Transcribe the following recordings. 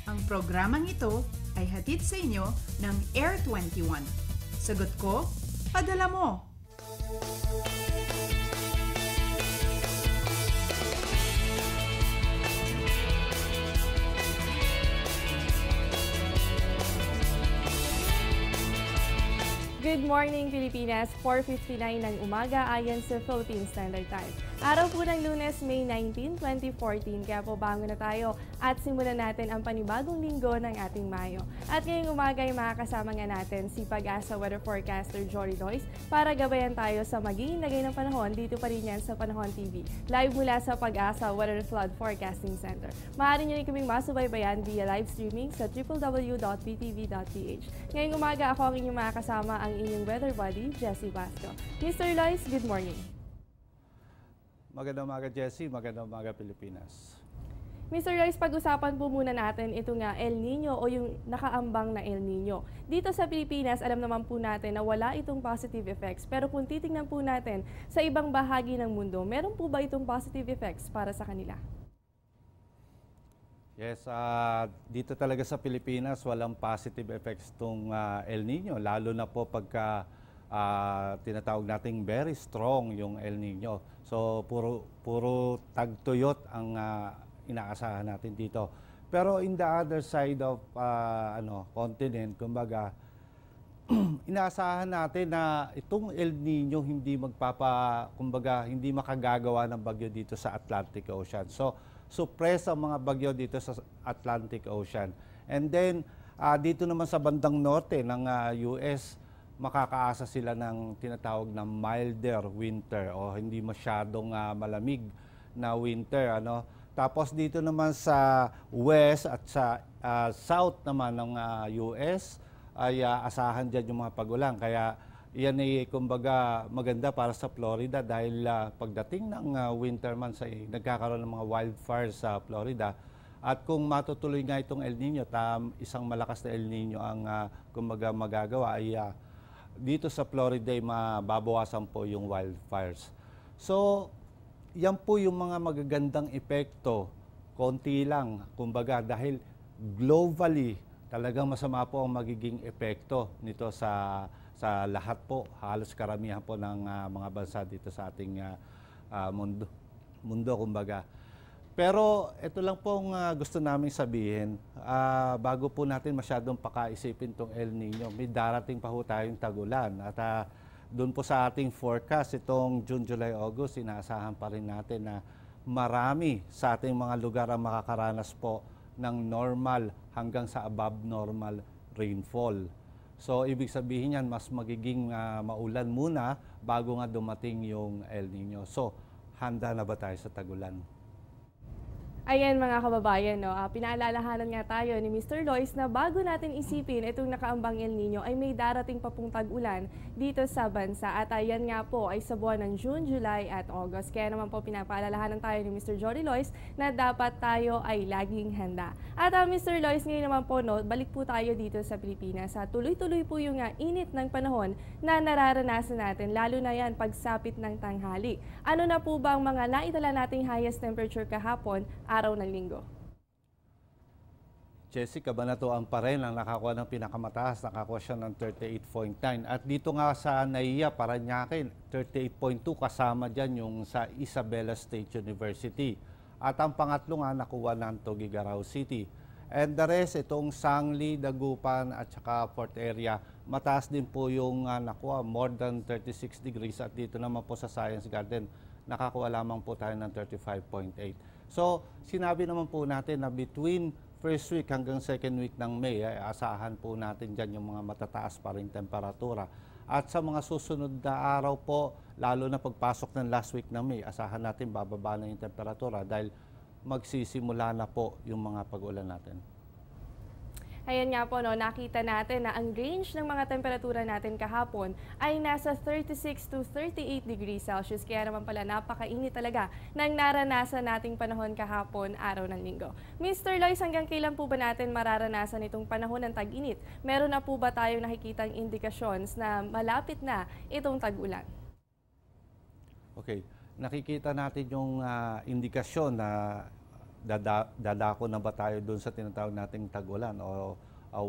Ang programang ito ay hatid sa inyo ng Air 21. Sagot ko, padala mo! Good morning, Pilipinas! 4:59 ng umaga ayon sa Philippine Standard Time. Araw po ng Lunes, May 19, 2014. Kaya po bangon na tayo at simulan natin ang panibagong linggo ng ating Mayo. At ngayong umaga ay makakasama nga natin si Pag-asa Weather Forecaster Jory Lois para gabayan tayo sa magiging lagay ng panahon dito pa rin yan sa Panahon TV. Live mula sa Pag-asa Weather and Flood Forecasting Center. Maaari nyo rin kaming masubaybayan via live streaming sa www.ptv.ph. Ngayong umaga ako ang inyong makakasama ang inyong weather buddy, Jessie Vasco. Mr. Lois, good morning. Magandang umaga, Jessie. Magandang umaga, Pilipinas. Mr. Lois, pag-usapan po muna natin ito nga El Nino o yung nakaambang na El Nino. Dito sa Pilipinas, alam naman po natin na wala itong positive effects. Pero kung titingnan po natin sa ibang bahagi ng mundo, meron po ba itong positive effects para sa kanila? Yes, dito talaga sa Pilipinas, walang positive effects itong El Nino. Lalo na po pagka tinatawag nating very strong yung El Nino. So, puro tagtuyot ang inaasahan natin dito. Pero in the other side of continent, kumbaga, inaasahan natin na itong El Nino hindi hindi makagagawa ng bagyo dito sa Atlantic Ocean. So, suppress ang mga bagyo dito sa Atlantic Ocean. And then, dito naman sa bandang norte ng US, makakaasa sila ng tinatawag na milder winter o hindi masyadong malamig na winter. Tapos dito naman sa west at sa south naman ng US ay asahan dyan yung mga pagulan. Kaya yan ay kumbaga maganda para sa Florida dahil pagdating ng winter months ay nagkakaroon ng mga wildfires sa Florida. At kung matutuloy nga itong El Nino, isang malakas na El Nino ang kumbaga magagawa ay dito sa Florida ay mababawasan po yung wildfires. So, yan po yung mga magagandang epekto, konti lang, kumbaga dahil globally talagang masama po ang magiging epekto nito sa lahat po, halos karamihan po ng mga bansa dito sa ating mundo kumbaga. Pero ito lang pong gusto namin sabihin, bago po natin masyadong pakaisipin itong El Nino, may darating pa po tayong tagulan. At doon po sa ating forecast, itong June, July, August, inaasahan pa rin natin na marami sa ating mga lugar ang makakaranas po ng normal hanggang sa above normal rainfall. So, ibig sabihin yan, mas magiging maulan muna bago nga dumating yung El Nino. So, handa na ba tayo sa tagulan? Ayan mga kababayan, pinaalalahanan nga tayo ni Mr. Lois na bago natin isipin itong nakaambang El Nino ay may darating pa pong tag-ulan dito sa bansa. At ayan nga po ay sa buwan ng June, July at August. Kaya naman po pinapaalalahanan tayo ni Mr. Jory Lois na dapat tayo ay laging handa. At Mr. Lois, ngayon naman po, balik po tayo dito sa Pilipinas. Tuloy-tuloy po yung init ng panahon na nararanasan natin, lalo na yan pagsapit ng tanghali. Ano na po ba ang mga naitala nating highest temperature kahapon, araw ng linggo? Jessica, Banatuan pa rin ang nakakuha ng pinakamataas. Nakakuha siya ng 38.9. At dito nga sa NAIA, Parañaque, 38.2 kasama dyan yung sa Isabela State University. At ang pangatlo nga nakuha ng Tuguegarao City. And the rest, itong Sangli, Dagupan at saka Port Area, mataas din po yung nakuha, more than 36 degrees. At dito naman po sa Science Garden, nakakuha lamang po tayo ng 35.8. So, sinabi naman po natin na between first week hanggang second week ng May, ay asahan po natin dyan yung mga matataas pa rin temperatura. At sa mga susunod na araw po, lalo na pagpasok ng last week ng May, asahan natin bababa na yung temperatura dahil magsisimula na po yung mga pag-ulan natin. Ayan nga po, nakita natin na ang range ng mga temperatura natin kahapon ay nasa 36 to 38 degrees Celsius. Kaya naman pala napakainit talaga ng naranasan nating panahon kahapon, araw ng linggo. Mr. Lois, hanggang kailan po ba natin mararanasan itong panahon ng tag-init? Meron na po ba tayong nakikitang indikasyon na malapit na itong tag-ulan? Okay, nakikita natin yung indikasyon na dadako na ba tayo doon sa tinatawag nating tag-ulan o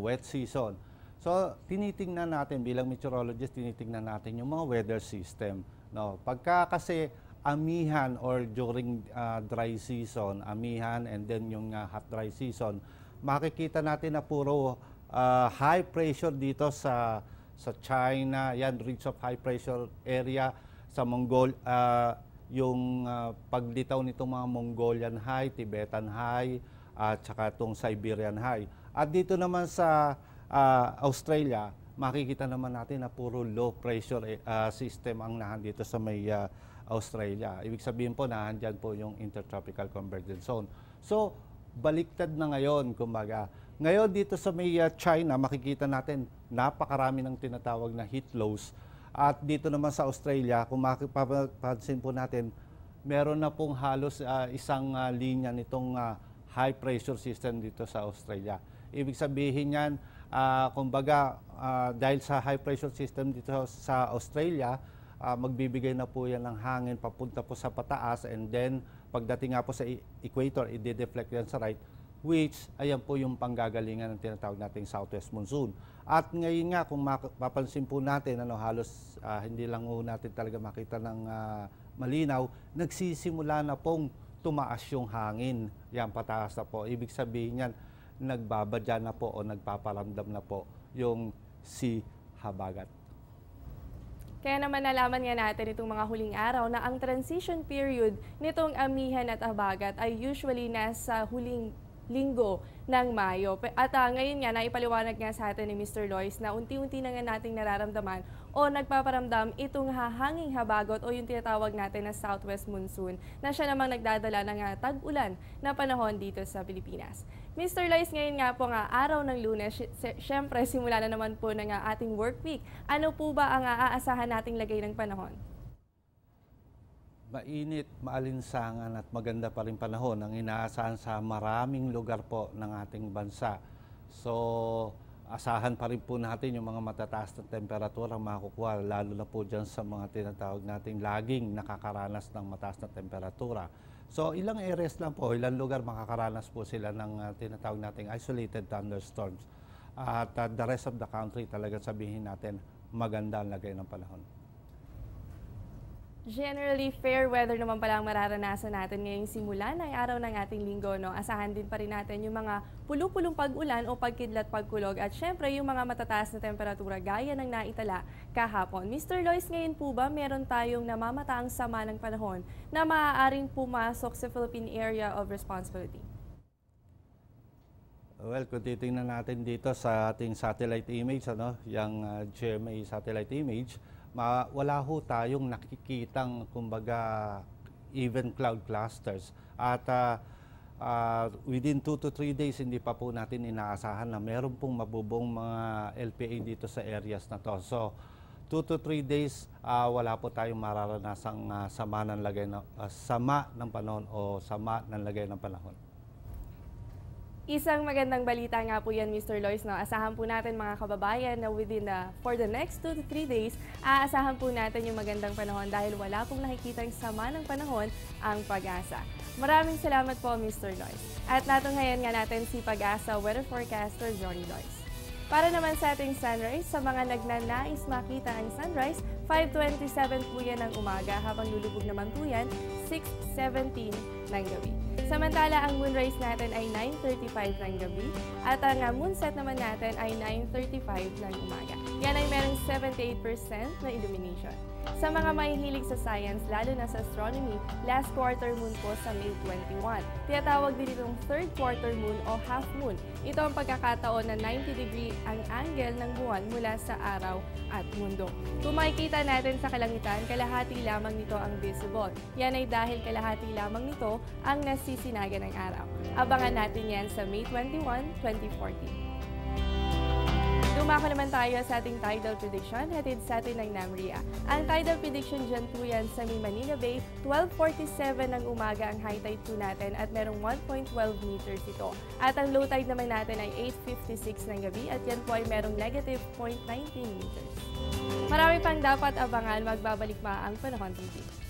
wet season. So, tinitingnan natin bilang meteorologist, tinitingnan natin yung mga weather system. No? Pagka kasi amihan or during dry season, amihan and then yung hot dry season, makikita natin na puro high pressure dito sa China, yan, reach of high pressure area, sa yung paglitaw nitong mga Mongolian High, Tibetan High, at saka itong Siberian High. At dito naman sa Australia, makikita naman natin na puro low pressure system ang nahandito sa may Australia. Ibig sabihin po, nahandyan po yung Intertropical Convergence Zone. So, baliktad na ngayon, kumbaga. Ngayon dito sa may China, makikita natin napakarami ng tinatawag na heat lows. At dito naman sa Australia, kung mapapansin po natin, meron na pong halos isang linya nitong high pressure system dito sa Australia. Ibig sabihin yan, kumbaga, dahil sa high pressure system dito sa Australia, magbibigay na po yan ng hangin papunta po sa pataas, and then pagdating nga po sa equator, i-deflect yan sa right, which ayan po yung panggagalingan ng tinatawag nating southwest monsoon. At ngayon nga, kung mapapansin po natin, halos hindi lang po natin talaga makita ng malinaw, nagsisimula na pong tumaas yung hangin. Yan, pataas na po. Ibig sabihin yan, nagbabadya na po o nagpaparamdam na po yung si habagat. Kaya naman nalaman nga natin itong mga huling araw na ang transition period nitong amihan at habagat ay usually nasa huling linggo ng Mayo. At ngayon nga, naipaliwanag nga sa atin ni Mr. Lois na unti-unti na nga nating nararamdaman o nagpaparamdam itong hahanging habagot o yung tinatawag natin na southwest monsoon na siya namang nagdadala ng tag-ulan na panahon dito sa Pilipinas. Mr. Lois, ngayon nga po nga araw ng Lunes, syempre simula na naman po ng ating work week. Ano po ba ang aasahan nating lagay ng panahon? Mainit, maalinsangan at maganda pa rin panahon ang inaasahan sa maraming lugar po ng ating bansa. So, asahan pa rin po natin yung mga matataas na temperatura makukuha, lalo na po dyan sa mga tinatawag nating laging nakakaranas ng mataas na temperatura. So, ilang areas lang po, ilang lugar makakaranas po sila ng tinatawag nating isolated thunderstorms. At the rest of the country, talagang sabihin natin, maganda ang lagay ng panahon. Generally, fair weather naman pala ang mararanasan natin ngayong simula ng araw ng ating linggo. No? Asahan din pa rin natin yung mga pulu-pulong pag-ulan o pagkidlat pagkulog at syempre yung mga matataas na temperatura gaya ng naitala kahapon. Mr. Lois, ngayon po ba meron tayong namamataang sama ng panahon na maaaring pumasok sa Philippine Area of Responsibility? Well, kung titingnan natin dito sa ating satellite image, yung GMA satellite image, wala ho tayong nakikitang, kumbaga, even cloud clusters. At within 2 to 3 days, hindi pa po natin inaasahan na meron pong mabubong mga LPA dito sa areas na to. So, 2 to 3 days, wala po tayong mararanasang sama ng panahon o sama ng lagay ng panahon. Isang magandang balita nga po yan, Mr. Lois. No? Asahan po natin mga kababayan na for the next 2 to 3 days, aasahan po natin yung magandang panahon dahil wala pong nakikitang sama ng panahon ang Pag-asa. Maraming salamat po, Mr. Lois. At natunghayan nga natin si Pag-asa weather forecaster Johnny Lois. Para naman sa ating sunrise, sa mga nagnanais makita ang sunrise, 5:27 po yan ng umaga habang lulubog naman po yan 6:17 ng gabi. Samantala, ang moonrise natin ay 9:35 ng gabi at ang moonset naman natin ay 9:35 ng umaga. Yan ay merong 78% na illumination. Sa mga mahihilig sa science, lalo na sa astronomy, last quarter moon po sa May 21. Tinatawag din itong third quarter moon o half moon. Ito ang pagkakataon na 90 degree ang angle ng buwan mula sa araw at mundo. Kung makikita natin sa kalangitan, kalahati lamang nito ang visible. Yan ay dahil kalahati lamang nito ang nasisinaga ng araw. Abangan natin yan sa May 21, 2014. Dumako naman tayo sa ating tidal prediction hatid sa atin ng NAMRIA. Ang tidal prediction dyan po yan sa May Manila Bay, 12:47 ng umaga ang high tide po natin at merong 1.12 meters ito. At ang low tide naman natin ay 8:56 ng gabi at yan po ay merong negative 0.19 meters. Marami pang dapat abangan, magbabalik ang Panahon TV.